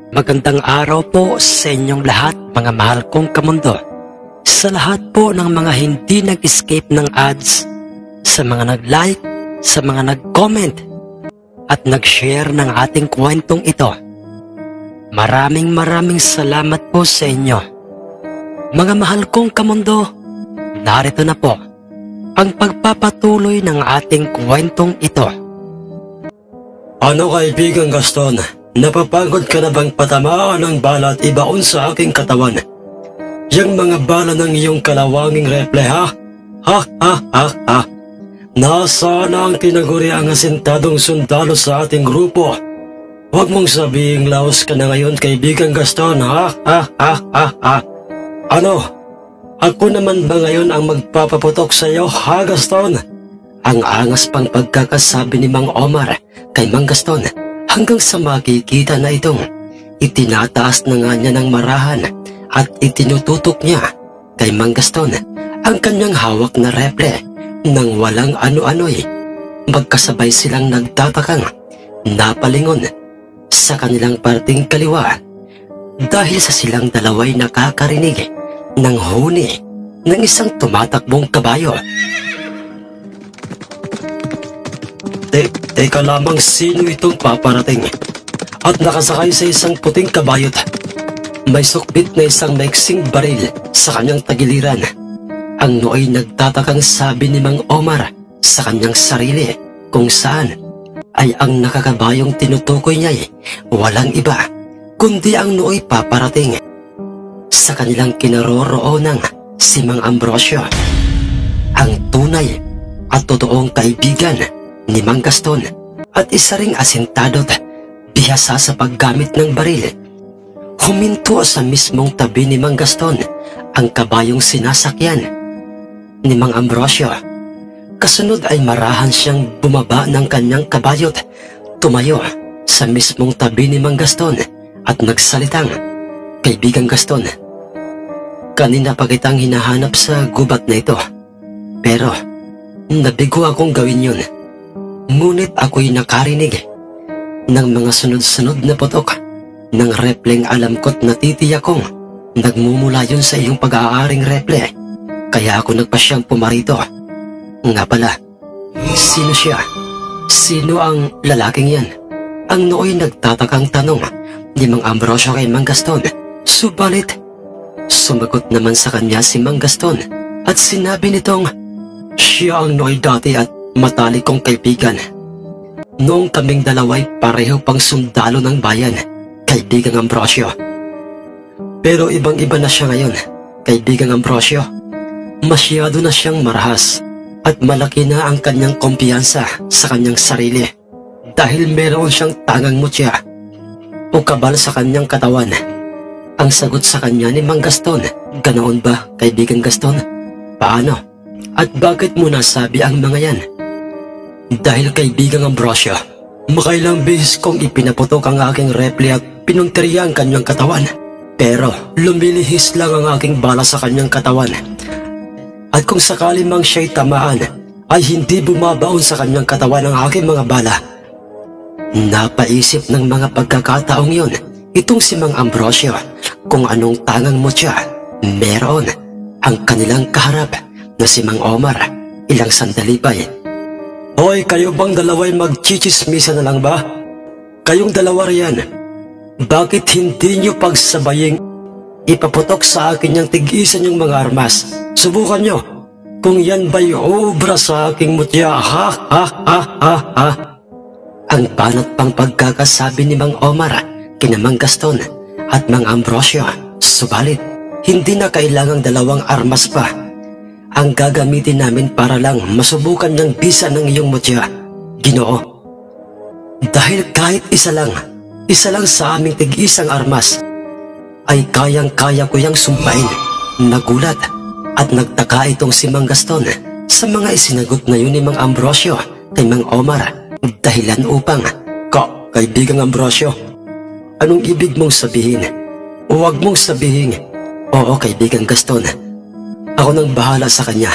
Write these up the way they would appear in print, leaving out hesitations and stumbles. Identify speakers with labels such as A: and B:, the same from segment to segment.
A: Magandang araw po sa inyong lahat, mga mahal kong kamundo. Sa lahat po ng mga hindi nag-escape ng ads, sa mga nag-like, sa mga nag-comment, at nag-share ng ating kwentong ito. Maraming salamat po sa inyo. Mga mahal kong kamundo, narito na po ang pagpapatuloy ng ating kwentong ito.
B: Ano kaibigang Gaston? Napapagod ka na bang patamaan ng bala at ibaon sa aking katawan? Yang mga bala ng iyong kalawanging reple, ha? Ha? Nasaan na ang tinaguri ang asintadong sundalo sa ating grupo? Huwag mong sabihing laos ka na ngayon, kaibigang Gaston, ha? Ano? Ako naman ba ngayon ang magpapaputok sa iyo, ha, Gaston?
A: Ang angas pang pagkakasabi ni Mang Omar kay Mang Gaston, hanggang sa makikita na itong itinataas na nga niya ng marahan at itinututok niya kay Mang Gaston ang kanyang hawak na reple nang walang ano-ano'y. Magkasabay silang nagtatakang napalingon sa kanilang parting kaliwa dahil sa silang dalaway nakakarinig ng huni ng isang tumatakbong kabayo.
B: Teka lamang, sino itong paparating at nakasakay sa isang puting kabayot? May sukbit na isang maiksing baril sa kanyang tagiliran.
A: Ang nooy nagtatakang sabi ni Mang Omar sa kanyang sarili, kung saan ay ang nakakabayong tinutukoy niya walang iba kundi ang nooy paparating sa kanilang kinaroroonang si Mang Ambrosio, ang tunay at totoong kaibigan ni Mang Gaston at isa ring asintado at bihasa sa paggamit ng baril. Huminto sa mismong tabi ni Mang Gaston ang kabayong sinasakyan ni Mang Ambrosio. Kasunod ay marahan siyang bumaba ng kanyang kabayo at tumayo sa mismong tabi ni Mang Gaston at nagsalitang, "Kaibigang Gaston, kanina pa kitang hinahanap sa gubat na ito, pero nabigo akong gawin yun. Ngunit ako'y nakarinig ng mga sunod-sunod na putok ng repleng alam ko't natitiyak kong nagmumula yun sa iyong pag-aaring reple. Kaya ako nagpasyang pumarito. Nga pala, sino siya? Sino ang lalaking yan?" Ang nooy nagtatakang tanong ni Mang Ambrosio kay Mang Gaston. Subalit, sumagot naman sa kanya si Mang Gaston at sinabi nitong,
B: "Siya ang nooy dati at matalik kong kaibigan. Noong kaming dalaway pareho pang sundalo ng bayan, kaibigang Ambrosio. Pero ibang-iba na siya ngayon, kaibigang Ambrosio. Masyado na siyang marahas at malaki na ang kanyang kumpiyansa sa kanyang sarili dahil meron siyang tangang mutya o kabal sa kanyang katawan." Ang sagot sa kanya ni Mang Gaston, "Ganoon ba, kaibigang Gaston? Paano? At bakit mo nasabi ang mga yan?"
A: "Dahil kaibigang Ambrosio,
B: makailang beses kong ipinaputok ang aking reple at pinunteriya ang kanyang katawan. Pero lumilihis lang ang aking bala sa kanyang katawan. At kung sakali mang siya'y tamaan, ay hindi bumabaon sa kanyang katawan ang aking mga bala."
A: Napaisip ng mga pagkakataong yun itong si Mang Ambrosio kung anong tangang mutya meron ang kanilang kaharap na si Mang Omar. Ilang sandali pa
B: "Hoy, kayo bang dalaway magchichismisa na lang ba? Kayong dalawa riyan, bakit hindi nyo pagsabaying ipaputok sa akin yung tig-isa nyong mga armas? Subukan nyo kung yan ba'y obra sa aking mutya, ha?
A: Ang banat pang pagkakasabi ni Mang Omar kina Mang Gaston at Mang Ambrosio. Subalit, hindi na kailangang dalawang armas pa ang gagamitin namin para lang masubukan ng bisa ng iyong mutya, Ginoo. Dahil kahit isa lang sa aming tig-isang armas, ay kayang-kaya ko yang sumpain." Nagulat at nagtaka itong si Mang Gaston sa mga isinagot na yun ni Mang Ambrosio kay Mang Omar, dahilan upang,
B: Kaibigang Ambrosio, anong ibig mong sabihin? Huwag mong sabihin,
A: "Oo, kaibigang Gaston, ako nang bahala sa kanya.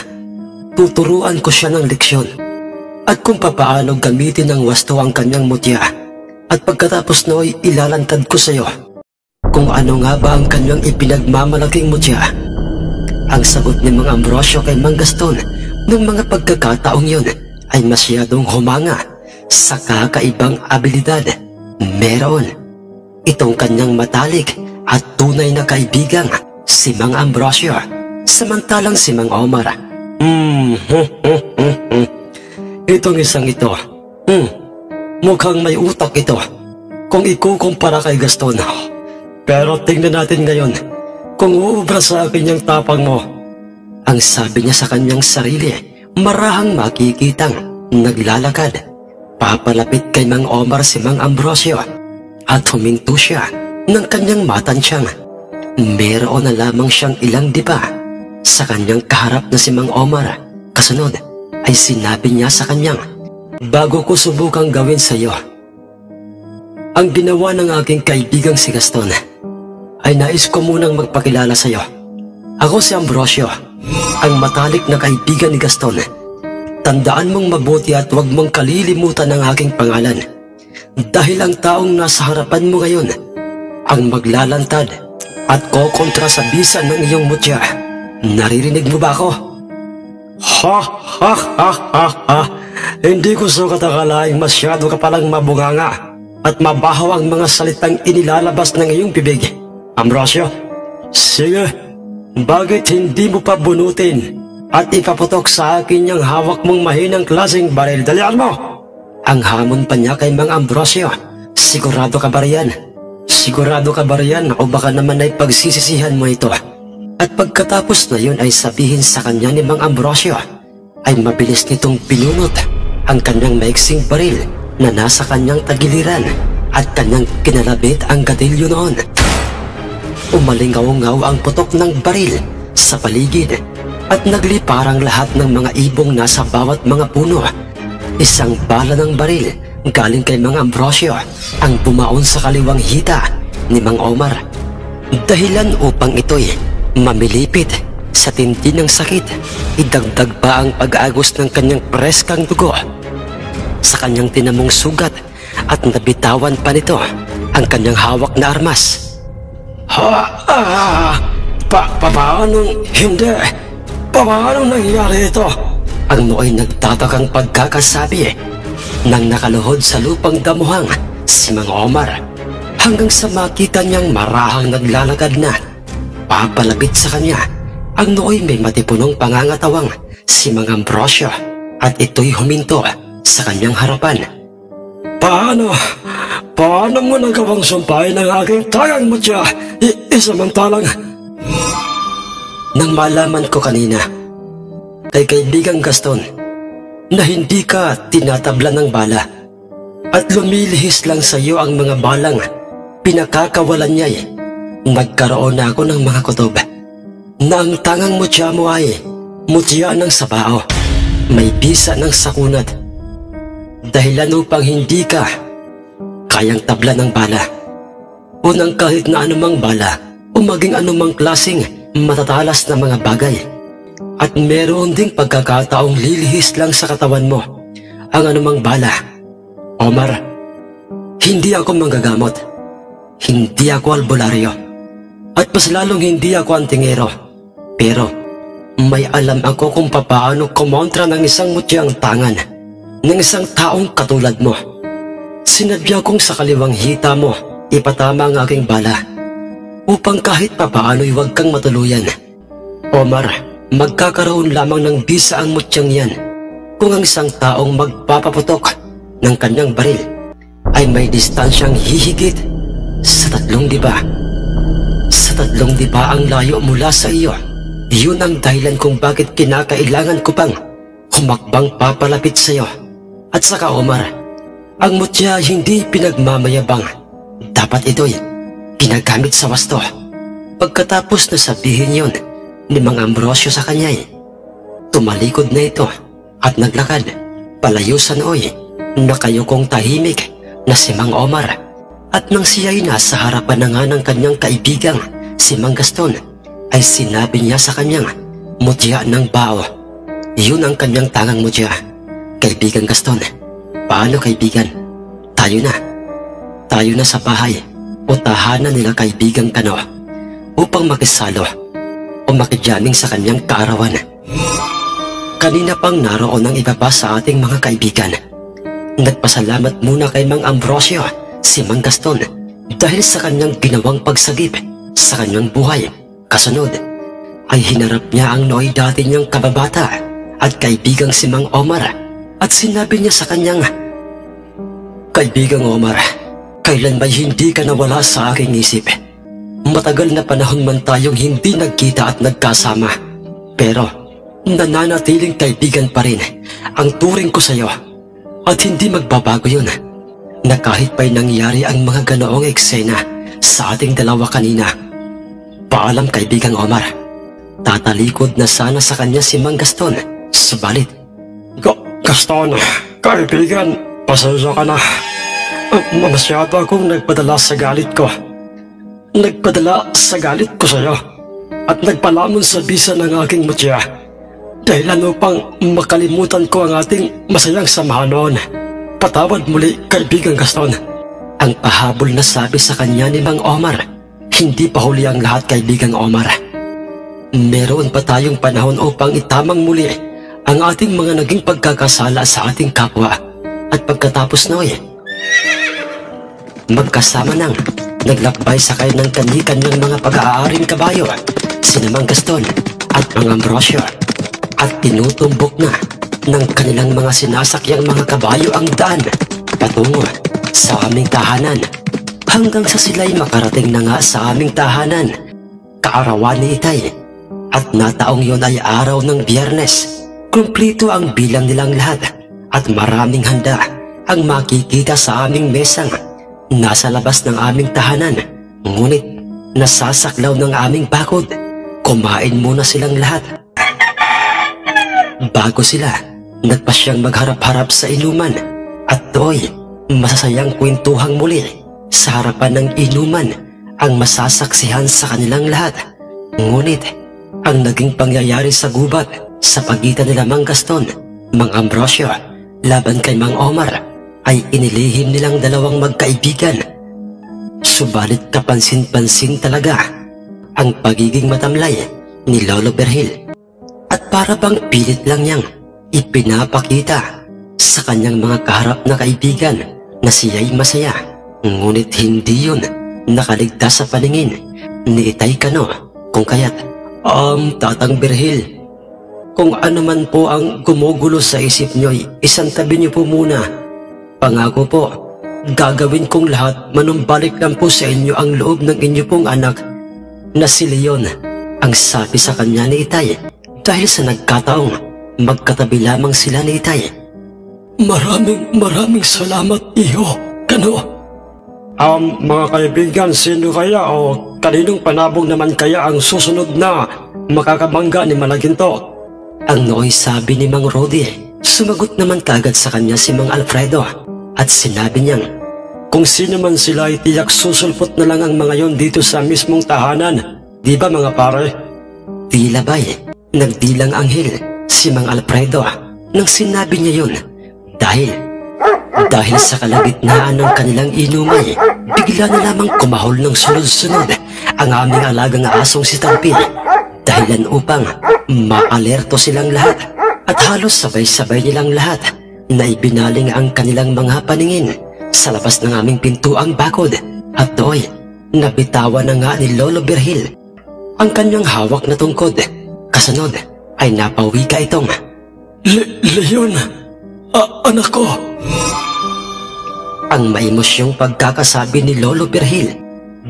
A: Tuturuan ko siya ng leksyon at kung papaano gamitin ng wasto ang kanyang mutya. At pagkatapos nooy ilalantad ko sa iyo kung ano nga ba ang kanyang ipinagmamalaking mutya. Ang sagot ni Mang Ambrosio kay Mang Gaston ng mga pagkakataong yun ay masyadong humanga sa kakaibang abilidad. Meron itong kanyang matalik at tunay na kaibigang si Mang Ambrosio, samantalang si Mang Omar, itong isang ito, mukhang may utak ito kung ikukumpara kay Gaston. Pero tingnan natin ngayon kung uubra sa akin yung tapang mo. Ang sabi niya sa kanyang sarili, marahang makikitang naglalakad papalapit kay Mang Omar si Mang Ambrosio at huminto siya ng kanyang matansyang. Meron na lamang siyang ilang dipa sa kanyang kaharap na si Mang Omar. Kasunod ay sinabi niya sa kanyang, bago ko subukang gawin sa iyo ang ginawa ng aking kaibigang si Gaston, ay nais ko munang magpakilala sa iyo. Ako si Ambrosio, ang matalik na kaibigan ni Gaston. Tandaan mong mabuti at huwag mong kalilimutan ang aking pangalan, dahil ang taong nasa harapan mo ngayon ang maglalantad at kokontra sa bisa ng iyong mutya. Naririnig mo ba ako? Ha ha ha ha ha! Hindi ko sukat akalaing masyado ka palang mabunganga at mabahaw ang mga salitang inilalabas ng iyong bibig, Ambrosio. Sige, bakit hindi mo pa bunutin at ipaputok sa akin yung hawak mong mahinang klaseng baril? Dalian mo! Ang hamon pa niya kay Mang Ambrosio. Sigurado ka ba riyan? Sigurado ka ba riyan o baka naman ay pagsisisihan mo ito? At pagkatapos na yun ay sabihin sa kanya ni Mang Ambrosio, ay mabilis nitong pinunot ang kanyang maiksing baril na nasa kanyang tagiliran at kanyang kinalabit ang gatilyo noon. Umalingaw-ngaw ang putok ng baril sa paligid at nagliparang lahat ng mga ibong nasa bawat mga puno. Isang bala ng baril galing kay Mang Ambrosio ang bumaon sa kaliwang hita ni Mang Omar. Dahilan upang ito'y mamilipit sa tindi ng sakit, idagdag pa ang pag-agos ng kanyang preskang dugo sa kanyang tinamong sugat at nabitawan pa nito ang kanyang hawak na armas. Paano hindi? Paano nangyari ito? Ang nooy nagtatakang pagkakasabi nang nakaluhod sa lupang damuhang si Mang Omar, hanggang sa makita niyang marahang naglalakad na papalapit sa kanya. Ang nooy may matipunong pangangatawang si Mang Ambrosio at ito'y huminto sa kanyang harapan. Paano mo nagawang sumpahin ang aking tagang mutya? Isamantalang nang malaman ko kanina kay kaibigang Gaston na hindi ka tinatabla ng bala at lumilihis lang sa iyo ang mga balang pinakakawalan niya, nagkaroon na ako ng mga kutob na ang tangang mutya mo ay mutya ng sabao, may bisa ng sakunat. Dahilan upang hindi ka kayang tabla ng bala o ng kahit na anumang bala o maging anumang klaseng matatalas na mga bagay. At meron ding pagkakataong lilihis lang sa katawan mo ang anumang bala. Omar, hindi ako manggagamot, hindi ako albularyo, at mas lalong hindi ako antingero. Pero may alam ako kung papaano kumontra ng isang mutyang tangan ng isang taong katulad mo. Sinadya kong sa kaliwang hita mo ipatama ang aking bala upang kahit papaano'y huwag kang matuluyan. Omar, magkakaroon lamang ng bisa ang mutyang yan kung ang isang taong magpapaputok ng kanyang baril ay may distansyang hihigit sa 3 diba. Sa 3 diba ang layo mula sa iyo. Yun ang dahilan kung bakit kinakailangan ko pang humakbang papalapit sa iyo. At saka Omar, ang mutya hindi pinagmamayabang. Dapat ito'y pinagamit sa wasto. Pagkatapos na sabihin yun ni Mang Ambrosio sa kanya, tumalikod na ito at naglakad palayo sa nooy nakayukong tahimik na si Mang Omar. At nang siya'y nasa harapan na nga ng kanyang kaibigang si Mang Gaston, ay sinabi niya sa kanyang mutya ng bao. Yun ang kanyang tangang mutya. Kaibigan Gaston, paano kaibigan? Tayo na. Tayo na sa bahay o tahanan nila kaibigang Kano upang makisalo o makijamming sa kanyang kaarawan. Kanina pang naroon ang iba pa sa ating mga kaibigan. Nagpasalamat muna kay Mang Ambrosio si Mang Gaston dahil sa kanyang ginawang pagsagip sa kanyang buhay. Kasunod ay hinarap niya ang nooy dati niyang kababata at kaibigang si Mang Omar at sinabi niya sa kanyang, "Kaibigang Omar, kailan ba'y hindi ka nawala sa aking isip? Matagal na panahon man tayong hindi nagkita at nagkasama, pero nananatiling kaibigan pa rin ang turing ko sa iyo at hindi magbabago yun na kahit pa'y nangyari ang mga ganoong eksena sa ating dalawa kanina. Paalam kaibigang Omar." Tatalikod na sana sa kanya si Mang Gaston, subalit,
B: Gaston, kaibigan, pasensya ka na. Masyado akong nagpadala sa galit ko. Nagpadala sa galit ko sa iyo at nagpalamon sa bisa ng aking mutya dahilan upang makalimutan ko ang ating masayang samahan noon. Patawad muli, kaibigan Gaston.
A: Ang pahabol na sabi sa kanya ni Mang Omar. Hindi pa huli ang lahat, kaibigang Omar. Meron pa tayong panahon upang itamang muli ang ating mga naging pagkakasala sa ating kapwa. At pagkatapos noy, magkasama nang naglakbay sakay ng kani-kanyang mga pag-aaring kabayo, sina Mang Gaston at Mang Ambrosio, at tinutumbok na ng kanilang mga sinasakyang mga kabayo ang daan patungo sa aming tahanan, hanggang sa sila'y makarating na nga sa aming tahanan, kaarawan ni Itay. At nataong yon ay araw ng Biyernes. Kumplito ang bilang nilang lahat at maraming handa ang makikita sa aming mesang nasa labas ng aming tahanan. Ngunit nasasaklaw ng aming bakod. Kumain muna silang lahat. Bago sila, nagpasyang magharap-harap sa inuman at do'y masasayang kwentuhang muli sa harapan ng inuman ang masasaksihan sa kanilang lahat. Ngunit ang naging pangyayari sa gubat sa pagitan nila Mang Gaston, Mang Ambrosio, laban kay Mang Omar ay inilihim nilang dalawang magkaibigan. Subalit kapansin-pansin talaga ang pagiging matamlay ni Lolo Berhil at para bang pilit lang niyang ipinapakita sa kanyang mga kaharap na kaibigan na siya'y masaya. Ngunit hindi yun nakaligtas sa paningin ni Itay Kano, kung kaya't, Tatang Berhil, kung ano man po ang gumugulo sa isip niyo'y isantabi niyo po muna. Pangako po, gagawin kong lahat, manumbalik lang po sa inyo ang loob ng inyo pong anak na si Leon, ang sabi sa kanya ni Itay dahil sa nagkataong magkatabi lamang sila ni Itay.
B: Maraming salamat, Iho Kano. Mga kaibigan, sino kaya o kaninong panabog naman kaya ang susunod na makakabangga ni Malaginto?
A: Ang nooy sabi ni Mang Rodi. Sumagot naman kagad sa kanya si Mang Alfredo at sinabi niyang,
B: kung sino man sila ay tiyak susulpot na lang ang mga yon dito sa mismong tahanan. Di ba mga pare?
A: Tila ba'y nagdilang anghel si Mang Alfredo nang sinabi niya yun dahil sa kalagitnaan ng kanilang inumay, bigla na lamang kumahol ng sunod-sunod ang aming alagang asong si Tampi, dahilan upang maalerto silang lahat at halos sabay-sabay nilang lahat na ibinaling ang kanilang mga paningin sa labas ng aming pintuang bakod. At do'y nabitawan na nga ni Lolo Berhil ang kanyang hawak na tungkod. Kasunod ay napawi ka itong,
B: Leon, anak ko.
A: Ang maimosyong pagkakasabi ni Lolo Berhil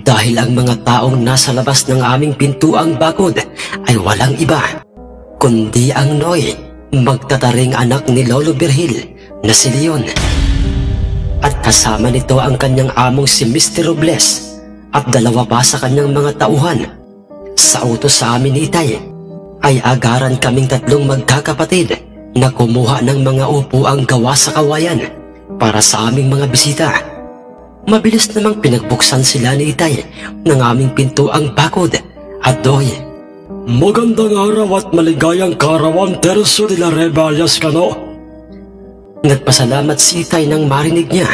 A: dahil ang mga taong nasa labas ng aming pintuang bakod ay walang iba kundi ang Noy, magtataring anak ni Lolo Berhil na si Leon. At kasama nito ang kanyang among si Mr. Robles at dalawa pa sa kanyang mga tauhan. Sa utos sa amin ni Itay ay agaran kaming tatlong magkakapatid na kumuha ng mga upuang gawa sa kawayan para sa aming mga bisita. Mabilis namang pinagbuksan sila ni Itay ng aming pintuang bakod at do'y,
B: magandang araw at maligayang kaarawan, Tercio de la Revallas Kano.
A: Nagpasalamat si Itay nang marinig niya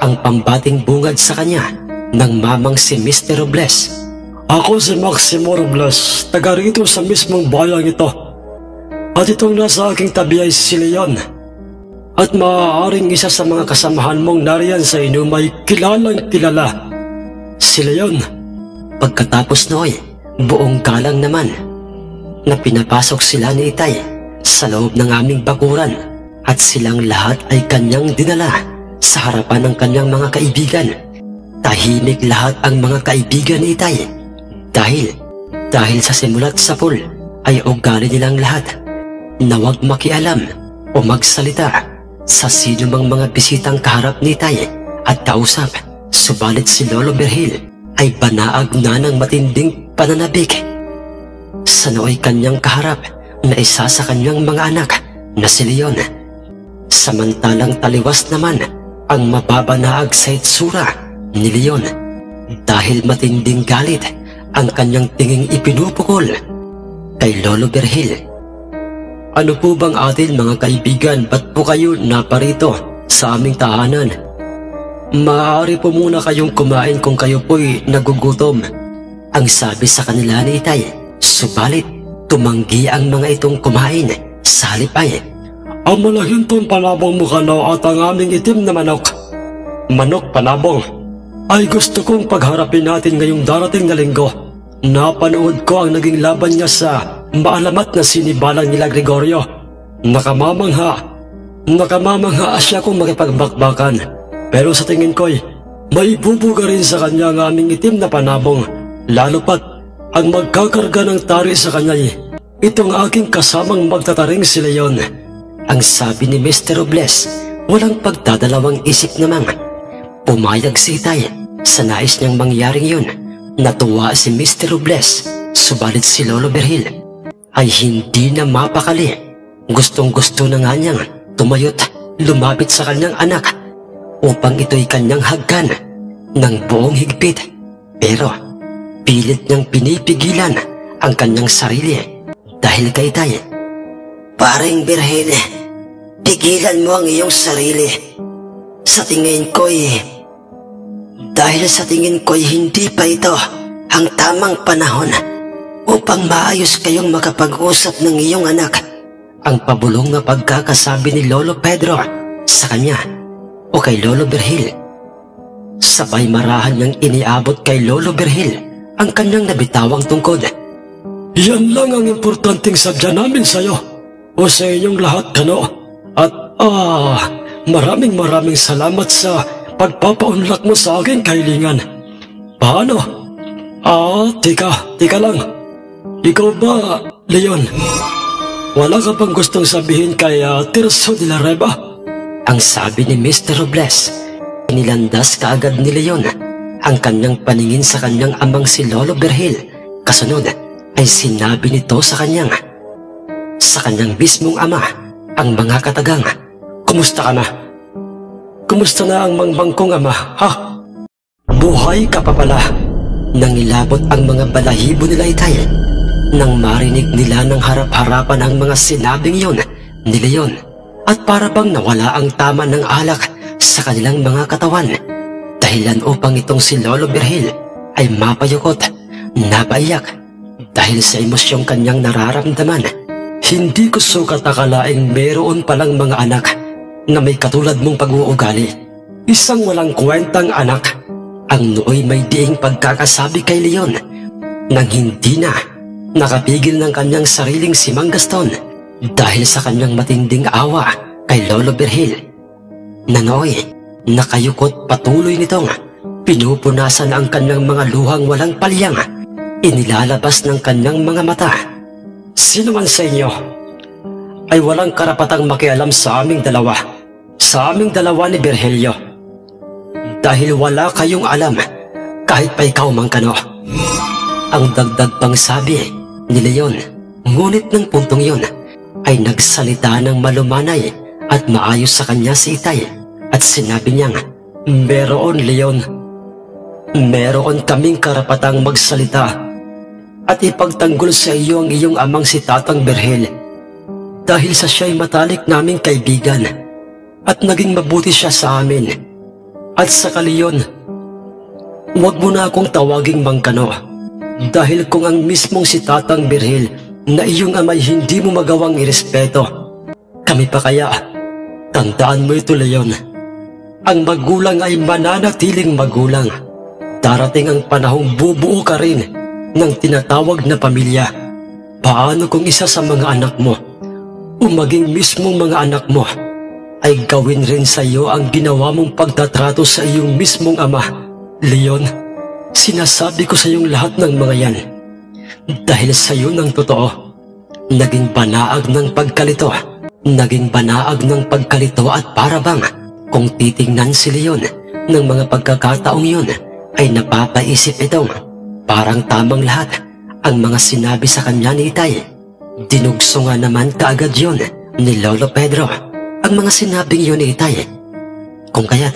A: ang pambating bungad sa kanya ng mamang si Mr. Robles.
B: Ako si Maximo Robles, taga rito sa mismong bayang ito. At itong nasa aking tabi ay si Leon. At maaaring isa sa mga kasamahan mong nariyan sa inyong may kilalang kilala, si Leon.
A: Pagkatapos noy, buong galang naman na pinapasok sila ni Itay sa loob ng aming bakuran at silang lahat ay kanyang dinala sa harapan ng kanyang mga kaibigan. Tahimik lahat ang mga kaibigan ni Itay dahil sa simulat sa pool ay ugali nilang lahat na huwag makialam o magsalita sa sino mang mga bisitang kaharap ni Itay at kausap. Subalit si Lolo Berhil ay banaag na ng matinding pananabik sa nooy kanyang kaharap na isa sa kanyang mga anak na si Leon. Samantalang taliwas naman ang mababanaag sa itsura ni Leon dahil matinding galit ang kanyang tinging ipinupukol kay Lolo Berhil. Ano po bang atin mga kaibigan, ba't po kayo naparito sa aming tahanan? Maaari po muna kayong kumain kung kayo po'y nagugutom, ang sabi sa kanila ni Itay. Subalit tumanggi ang mga itong kumain. Sa halip ay,
B: ang malahintong panabong mukha na at ang aming itim na manok panabong, ay gusto kong pagharapin natin ngayong darating na linggo. Napanood ko ang naging laban niya sa maalamat na sinibalan nila Gregorio. Nakamamangha siya kung makipagbakbakan. Pero sa tingin ko'y may bubuga rin sa kanya ang aming itim na panabong. Lalo pat ang magkakarga ng tari sa kanya itong aking kasamang magtataring si Leon.
A: Ang sabi ni Mr. Robles, walang pagdadalawang isip namang pumayag si Itay sa nais niyang mangyaring yun. Natuwa si Mr. Robles, subalit si Lolo Berhil ay hindi na mapakali. Gustong-gusto na nga niyang tumayot, lumapit sa kanyang anak upang ito'y kanyang hagkan ng buong higpit. Pero pilit niyang pinipigilan ang kanyang sarili dahil kay Itay.
C: Paring Berhil, pigilan mo ang iyong sarili. Sa tingin ko'y hindi pa ito ang tamang panahon upang maayos kayong makapag-usap ng iyong anak.
A: Ang pabulong na pagkakasabi ni Lolo Pedro sa kanya o kay Lolo Berhil. Sabay marahan niyang iniabot kay Lolo Berhil ang kanyang nabitawang tungkod.
B: Yan lang ang importanteng sadya namin sa'yo o sa inyong lahat, kano. At maraming salamat sa pagpapaunlak mo sa aking kahilingan. Paano? Teka lang. Ikaw ba, Leon? Wala ka pang gustong sabihin kay Tirso de la Riva?
A: Ang sabi ni Mr. Robles. Inilandas kaagad ni Leon ang kanyang paningin sa kanyang amang si Lolo Berhil. Kasunod ay sinabi nito sa kanyang mismong ama, ang mga katagang, "Kumusta ka na? Kumusta na ang mangbang kong ama, ha? Buhay ka pa pala." Nangilabot ang mga balahibo nila Itay nang marinig nila ng harap-harapan ang mga sinabing yon ni Leon, at para bang nawala ang tama ng alak sa kanilang mga katawan. Dahilan upang itong si Lolo Berhil ay mapayukot, napaiyak dahil sa emosyong kanyang nararamdaman. Hindi ko sukat akalaing meron palang mga anak na may katulad mong pag-uugali. Isang walang kwentang anak. Ang nooy may diing pagkakasabi kay Leon nang hindi na nakapigil ng kanyang sariling si Mang Gaston dahil sa kanyang matinding awa kay Lolo Berhil. Na nooy nakayukot patuloy nitong pinupunasan ang kanyang mga luhang walang palyang. Inilalabas ng kanyang mga mata. Sino man sa inyo ay walang karapatang makialam sa aming dalawa. Sa aming dalawa ni Berhelio. Dahil wala kayong alam, kahit pa ikaw, Mang Kano. Ang dagdag pang sabi ni Leon. Ngunit ng puntong yun ay nagsalita ng malumanay at maayos sa kanya si Itay. At sinabi niyang, "Meron, Leon. Meron kaming karapatang magsalita at ipagtanggol sa iyo ang iyong amang si Tatang Berhil dahil sa siya'y matalik naming kaibigan.
B: at naging mabuti siya sa amin. At saka Leon, huwag mo na akong tawaging Mangkano, dahil kung ang mismong si Tatang Birhil na iyong amay hindi mo magawang irespeto, kami pa kaya? Tandaan mo ito, Leon. Ang magulang ay mananatiling magulang. Darating ang panahong bubuo ka rin ng tinatawag na pamilya. Paano kung isa sa mga anak mo o maging mismong mga anak mo ay gawin rin sa iyo ang ginawa mong pagtatrato sa iyong mismong ama? Leon, sinasabi ko sa iyong lahat ng mga yan dahil sa iyo ng totoo. Naging banaag ng pagkalito. Naging banaag ng pagkalito at parabang kung titingnan si Leon ng mga pagkakataong yun ay napapaisip itong parang tamang lahat ang mga sinabi sa kanya ni Itay. Dinugso nga naman kaagad yun ni Lolo Pedro ang mga sinabing yun ni Itay. Kung kaya't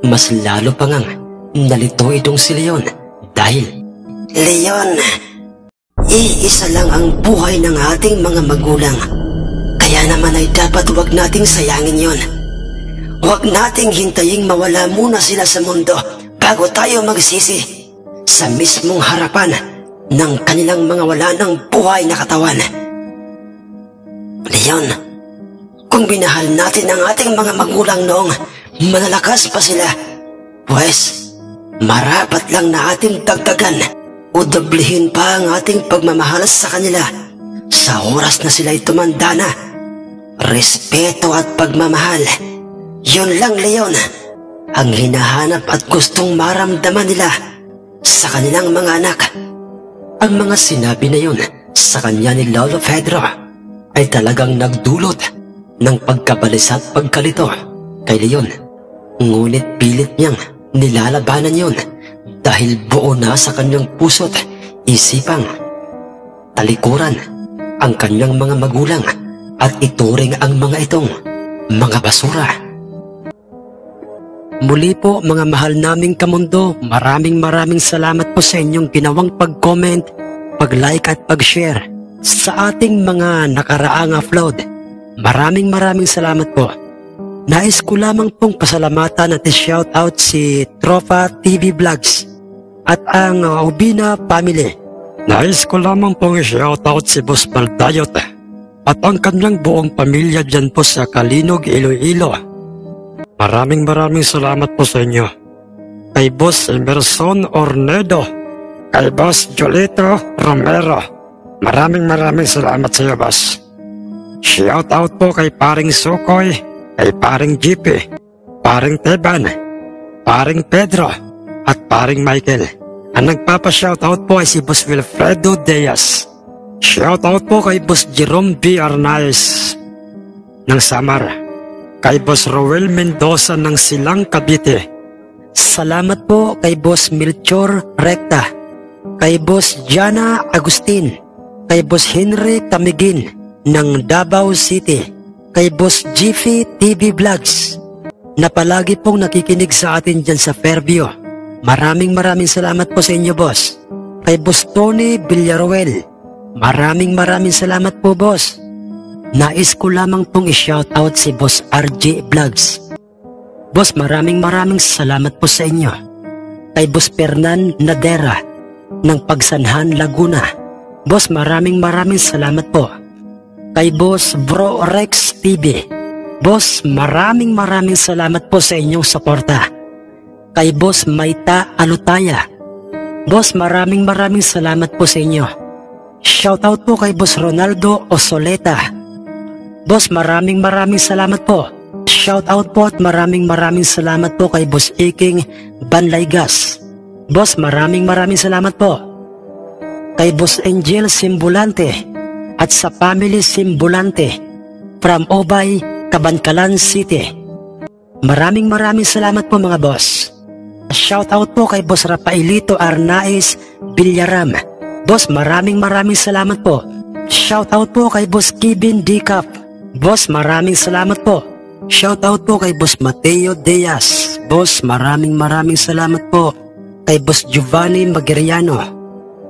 B: mas lalo pa ngang nalito itong si Leon dahil
C: Leon, iisa lang ang buhay ng ating mga magulang. Kaya naman ay dapat huwag nating sayangin yon. Huwag nating hintaying mawala muna sila sa mundo bago tayo magsisi sa mismong harapan ng kanilang mga wala ng buhay na katawan. Leon, kung binahal natin ang ating mga magulang noong malalakas pa sila, pues marapat lang na ating dagdagan o doblihin pa ang ating pagmamahal sa kanila sa oras na sila'y tumanda na. Respeto at pagmamahal, yun lang, Leon, ang hinahanap at gustong maramdaman nila sa kanilang mga anak.
B: Ang mga sinabi na yun sa kanya ni Lolo Pedro ay talagang nagdulot ng pagkabalisa at pagkalito kay Leon. Ngunit pilit niyang nilalabanan yun dahil buo na sa kanyang puso't isipang talikuran ang kanyang mga magulang at ituring ang mga itong mga basura. Muli po mga mahal naming kamundo, maraming salamat po sa inyong ginawang pag-comment, pag-like at pag-share sa ating mga nakaraang upload. Maraming salamat po. Nais ko lamang pong pasalamatan at shoutout si Tropa TV Vlogs at ang Ubina Family. Nais ko lamang pong shoutout si Boss Baldayot at ang kanyang buong pamilya dyan po sa Kalinog, Iloilo. Maraming salamat po sa inyo. Kay Boss Emerson Ornedo, kay Boss Jolito Romero, maraming salamat sa iyo, Boss. Shoutout po kay Paring Sukoy, kay Paring GP, Paring Teban, Paring Pedro, at Paring Michael. Ang nagpapa-shoutout po ay si Boss Wilfredo Diaz. Shoutout po kay Boss Jerome B. Arnaiz ng Samar, kay Boss Roel Mendoza ng Silang, Cavite. Salamat po kay Boss Melchor Recta, kay Boss Jana Agustin, kay Boss Henry Camigin ng Davao City, kay Boss Jiffy TV Vlogs na palagi pong nakikinig sa atin dyan sa Fairview. Maraming salamat po sa inyo, Boss. Kay Boss Tony Villaruel, maraming salamat po, Boss. Nais ko lamang pong i-shoutout si Boss RJ Vlogs. Boss, maraming salamat po sa inyo. Kay Boss Fernan Nadera ng Pagsanhan, Laguna. Boss, maraming salamat po. Kay Boss Bro Rex TV. Boss, maraming salamat po sa inyong suporta. Kay Boss Maita Alutaya. Boss, maraming salamat po sa inyo. Shoutout po kay Boss Ronaldo Osoleta. Boss, maraming salamat po. Shoutout po at maraming salamat po kay Boss Iking Banlaygas. Boss, maraming salamat po. Kay Boss Angel Simbulante at sa Family Simbulante from Obay, Cabancalan City. Maraming salamat po mga boss. Shoutout po kay Boss Rafaelito Arnaiz Villaram. Boss, maraming salamat po. Shoutout po kay Boss Kevin Dicap. Boss, maraming salamat po. Shoutout po kay Boss Mateo Diaz. Boss, maraming salamat po. Kay Boss Giovanni Magiriano,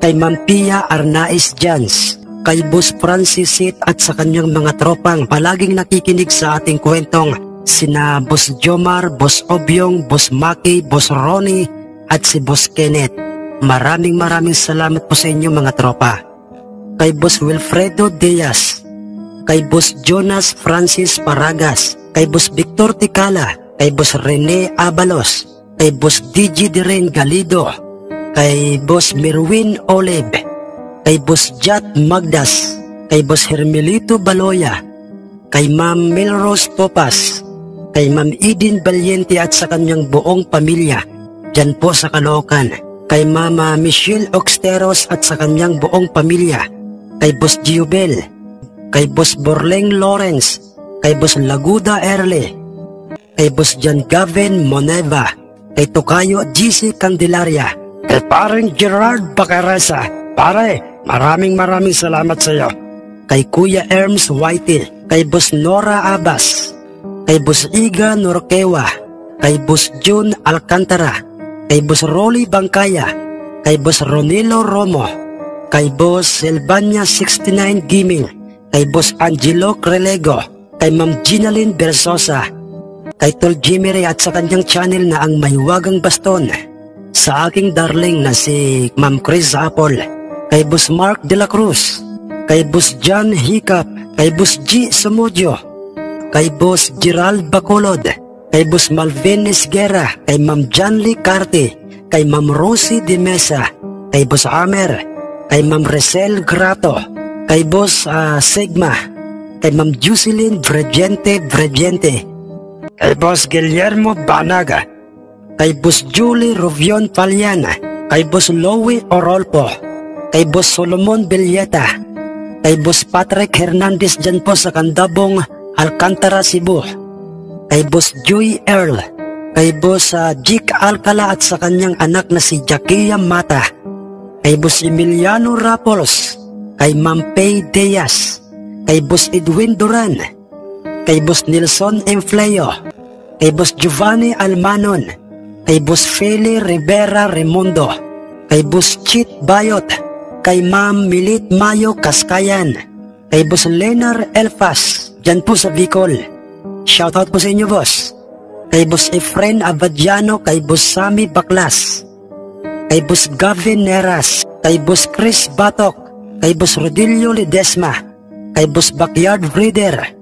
B: kay Ma'am Pia Arnaiz Jans, kay Boss Francis Sit at sa kanyang mga tropang palaging nakikinig sa ating kwentong sina Boss Jomar, Boss Obyong, Boss Maki, Boss Ronnie, at si Boss Kenneth. Maraming salamat po sa inyo mga tropa. Kay Boss Wilfredo Diaz, kay Boss Jonas Francis Paragas, kay Boss Victor Ticala, kay Boss Rene Abalos, kay Boss DJ Diren Galido, kay Boss Mirwin Olive, kay Boss Jat Magdas, kay Boss Hermelito Baloya, kay Ma'am Melrose Topas, kay Ma'am Eden Valiente at sa kanyang buong pamilya dyan po sa Caloocan, kay Mama Michelle Oxteros at sa kanyang buong pamilya, kay Boss Giobel, kay Boss Borleng Lawrence, kay Boss Laguda Erle, kay Boss John Gavin Moneva, kay Tokayo GC Candelaria, kay Parang Gerard Bacarasa. Pare, maraming salamat sa iyo. Kay Kuya Erms Whitey, kay Boss Nora Abbas, kay Boss Iga Norquewa, kay Boss June Alcantara, kay Boss Rolly Bangkaya, kay Boss Ronilo Romo, kay Boss Silvania 69 Gaming, kay Boss Angelo Crelego, kay Ma'am Ginaline Bersosa, kay Tol Jimmy Ray at sa kanyang channel na ang Mahiwagang Baston, sa aking darling na si Ma'am Chris Apple, kay Boss Mark De La Cruz, kay Boss John Hiccup, kay Boss G Sumudio, kay Boss Gerald Bacolod, kay Boss Malvin Esguera, kay Ma'am Janly Carte, kay Ma'am Rosie De Mesa, kay Boss Amer, kay Ma'am Resel Grato, kay Boss Sigma, kay Ma'am Jocelyn Bregente, kay Boss Guillermo Banaga, kay Boss Julie Rovion Paliana, kay Boss Louie Orolpo, kay Boss Solomon Villeta, kay Boss Patrick Hernandez dyan po sa Candabong, Alcantara, Cebu, kay Boss Joy Earl, kay Boss Jik Alcala at sa kanyang anak na si Jackia Mata, kay Boss Emiliano Rapols, kay Ma'am Pay Diaz, kay Boss Edwin Duran, kay Boss Nelson Enfleo, kay Boss Giovanni Almanon, kay Boss Feli Rivera Remundo, kay Boss Chit Bayot, kay Ma'am Milit Mayo Kaskayan, kay Boss Lenar Elfas, dyan po sa Bicol. Shoutout po sa inyo, boss. Kay Boss Efren Abadiano, kay Boss Sammy Baklas, kay Boss Gavin Neras, kay Boss Chris Batok, kay Boss Rodilio Ledesma, kay Boss Backyard Breeder,